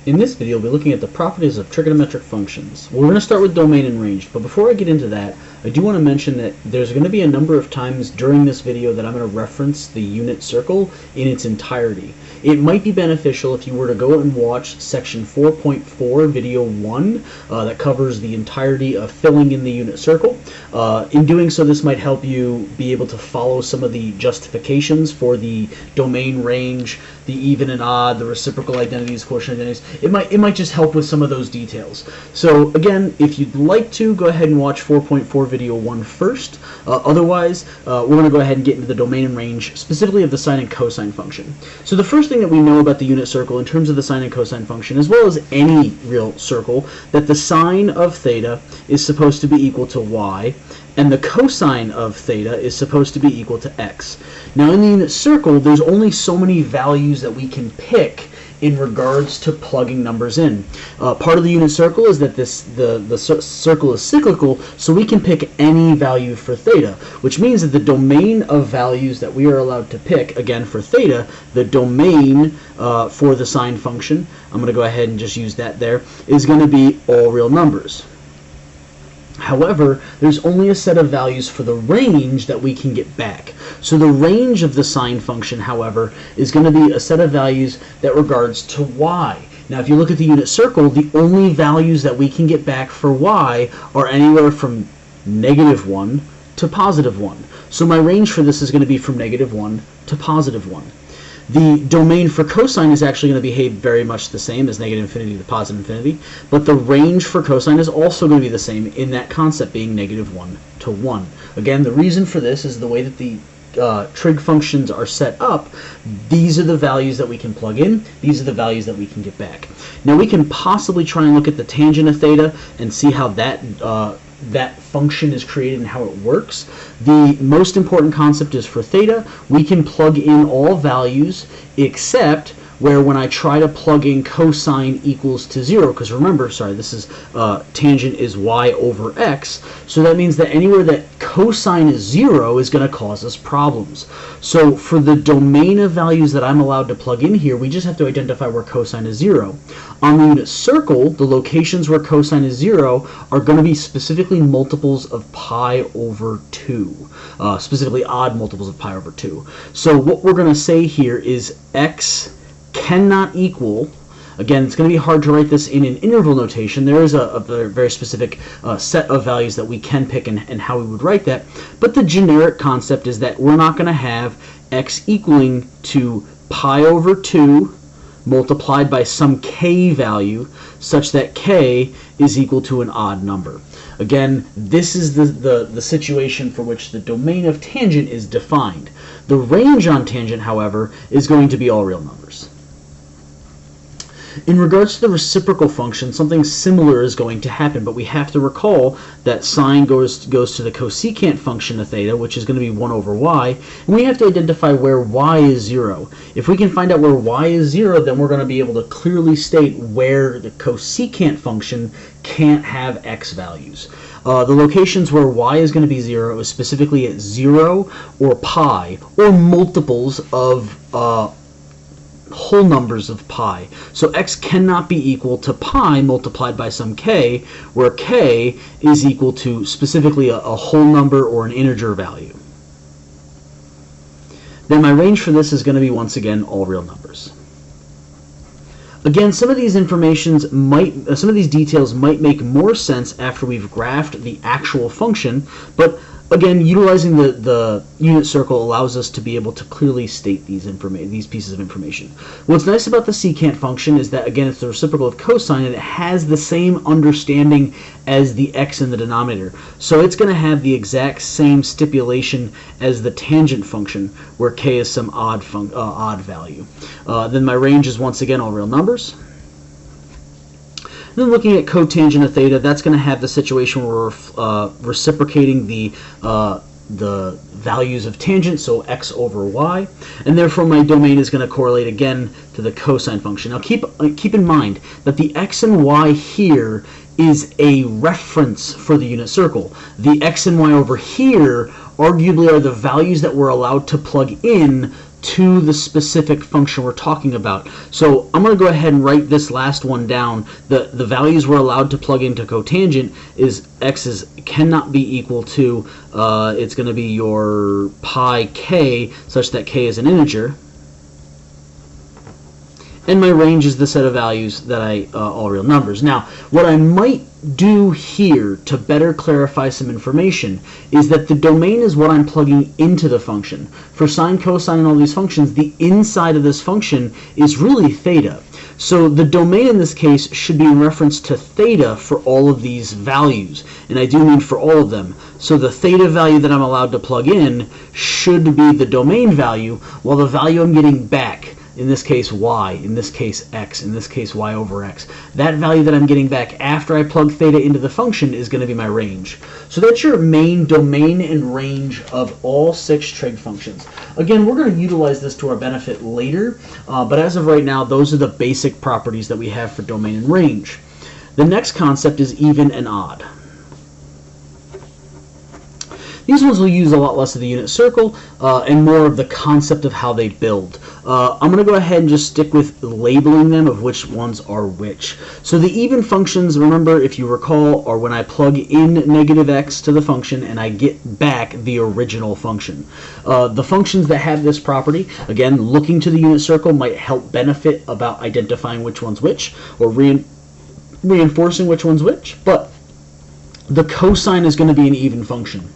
In this video, we'll be looking at the properties of trigonometric functions. We're going to start with domain and range, but before I get into that, I do want to mention that there's going to be a number of times during this video that I'm going to reference the unit circle in its entirety. It might be beneficial if you were to go and watch section 4.4, video 1, that covers the entirety of filling in the unit circle. In doing so, this might help you be able to follow some of the justifications for the domain, range, the even and odd, the reciprocal identities, quotient identities. It might just help with some of those details. So again, if you'd like to, go ahead and watch 4.4 video 1 first. Otherwise, we're going to go ahead and get into the domain and range, specifically of the sine and cosine function. So the first thing that we know about the unit circle in terms of the sine and cosine function, as well as any real circle, that the sine of theta is supposed to be equal to y, and the cosine of theta is supposed to be equal to x. Now in the unit circle, there's only so many values that we can pick in regards to plugging numbers in. Part of the unit circle is that the circle is cyclical, so we can pick any value for theta, which means that the domain of values that we are allowed to pick, again for theta, the domain for the sine function, I'm going to go ahead and just use that there, is going to be all real numbers. However, there's only a set of values for the range that we can get back. So the range of the sine function, however, is going to be a set of values that regards to y. Now, if you look at the unit circle, the only values that we can get back for y are anywhere from -1 to +1. So my range for this is going to be from -1 to +1. The domain for cosine is actually going to behave very much the same as -infinity to +infinity, but the range for cosine is also going to be the same in that concept being -1 to 1. Again, the reason for this is the way that the trig functions are set up. These are the values that we can plug in. These are the values that we can get back. Now we can possibly try and look at the tangent of theta and see how that function is created and how it works. The most important concept is for theta, we can plug in all values except where when I try to plug in cosine equals to 0, because remember, sorry, this is tangent is y over x, so that means that anywhere that cosine is 0 is going to cause us problems. So for the domain of values that I'm allowed to plug in here, we just have to identify where cosine is 0. On the unit circle, the locations where cosine is 0 are going to be specifically multiples of pi over 2, specifically odd multiples of pi over 2. So what we're going to say here is x cannot equal, again, it's going to be hard to write this in an interval notation. There is a very specific set of values that we can pick and how we would write that, but the generic concept is that we're not going to have x equaling to pi over 2 multiplied by some k value such that k is equal to an odd number. Again, this is the situation for which the domain of tangent is defined. The range on tangent, however, is going to be all real numbers. In regards to the reciprocal function, something similar is going to happen, but we have to recall that sine goes to the cosecant function of theta, which is going to be 1 over y, and we have to identify where y is 0. If we can find out where y is 0, then we're going to be able to clearly state where the cosecant function can't have x values. The locations where y is going to be 0 is specifically at 0 or pi, or multiples of whole numbers of pi. So x cannot be equal to pi multiplied by some k, where k is equal to specifically a whole number or an integer value. Then my range for this is going to be, once again, all real numbers. Again, some of these details might make more sense after we've graphed the actual function, but again, utilizing the unit circle allows us to be able to clearly state these pieces of information. What's nice about the secant function is that, again, it's the reciprocal of cosine, and it has the same understanding as the x in the denominator. So it's going to have the exact same stipulation as the tangent function, where k is some odd value. Then my range is, once again, all real numbers. Then looking at cotangent of theta, that's going to have the situation where we're reciprocating the values of tangent, so x over y, and therefore my domain is going to correlate again to the cosine function. Now keep in mind that the x and y here is a reference for the unit circle. The x and y over here arguably are the values that we're allowed to plug in to the specific function we're talking about. So I'm going to go ahead and write this last one down. The values we're allowed to plug into cotangent is x cannot be equal to, it's going to be your pi k, such that k is an integer. And my range is the set of values that all real numbers. Now, what I might do here to better clarify some information is that the domain is what I'm plugging into the function. For sine, cosine, and all these functions, the inside of this function is really theta. So the domain in this case should be in reference to theta for all of these values. And I do mean for all of them. So the theta value that I'm allowed to plug in should be the domain value, while the value I'm getting back, in this case y, in this case x, in this case y over x, that value that I'm getting back after I plug theta into the function is going to be my range. So that's your main domain and range of all 6 trig functions. Again, we're going to utilize this to our benefit later, but as of right now, those are the basic properties that we have for domain and range. The next concept is even and odd. These ones will use a lot less of the unit circle and more of the concept of how they build. I'm going to go ahead and just stick with labeling them of which ones are which. So the even functions, remember, if you recall, are when I plug in negative x to the function and I get back the original function. The functions that have this property, again, looking to the unit circle might help benefit about identifying which one's which or reinforcing which one's which, but the cosine is going to be an even function.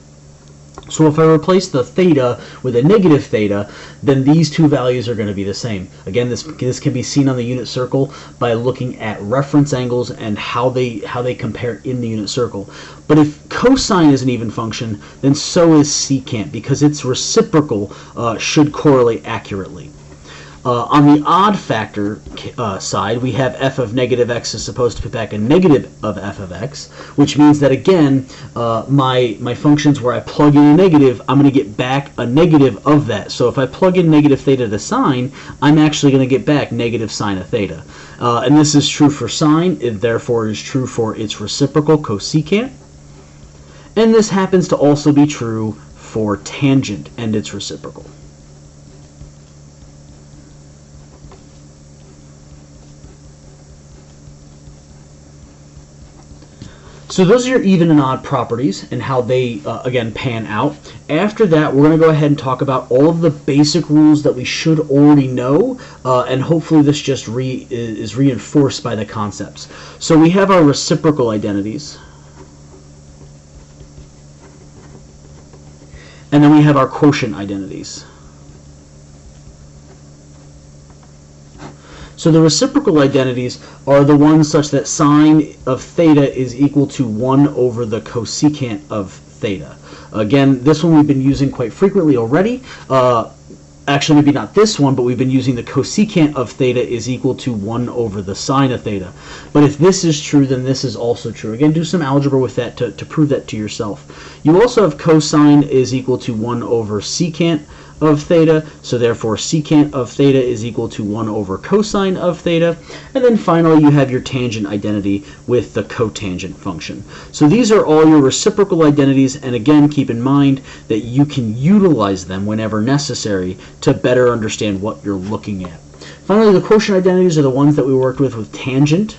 So if I replace the theta with a negative theta, then these two values are going to be the same. Again, this can be seen on the unit circle by looking at reference angles and how they compare in the unit circle. But if cosine is an even function, then so is secant, because its reciprocal should correlate accurately. On the odd factor side, we have f of negative x is supposed to put back a negative of f of x, which means that, again, my functions where I plug in a negative, I'm going to get back a negative of that. So if I plug in negative theta to sine, I'm actually going to get back negative sine of theta. And this is true for sine, it therefore is true for its reciprocal, cosecant. And this happens to also be true for tangent and its reciprocal. So those are your even and odd properties and how they, again, pan out. After that, we're going to go ahead and talk about all of the basic rules that we should already know, and hopefully this just is reinforced by the concepts. So we have our reciprocal identities, and then we have our quotient identities. So the reciprocal identities are the ones such that sine of theta is equal to 1 over the cosecant of theta. Again, this one we've been using quite frequently already. Actually, maybe not this one, but we've been using the cosecant of theta is equal to 1 over the sine of theta. But if this is true, then this is also true. Again, do some algebra with that to prove that to yourself. You also have cosine is equal to 1 over secant of theta, so therefore secant of theta is equal to 1 over cosine of theta. And then finally you have your tangent identity with the cotangent function. So these are all your reciprocal identities, and again, keep in mind that you can utilize them whenever necessary to better understand what you're looking at. Finally, the quotient identities are the ones that we worked with tangent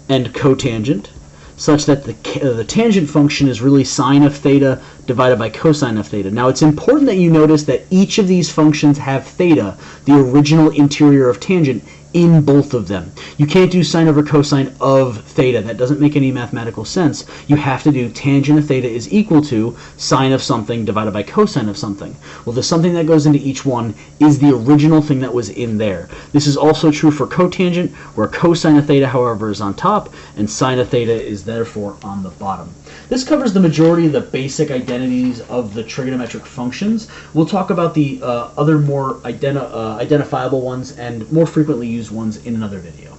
and cotangent, such that the tangent function is really sine of theta divided by cosine of theta. Now, it's important that you notice that each of these functions have theta, the original interior of tangent, in both of them. You can't do sine over cosine of theta. That doesn't make any mathematical sense. You have to do tangent of theta is equal to sine of something divided by cosine of something. Well, the something that goes into each one is the original thing that was in there. This is also true for cotangent, where cosine of theta, however, is on top, and sine of theta is therefore on the bottom. This covers the majority of the basic identities of the trigonometric functions. We'll talk about the other more identifiable ones and more frequently used ones in another video.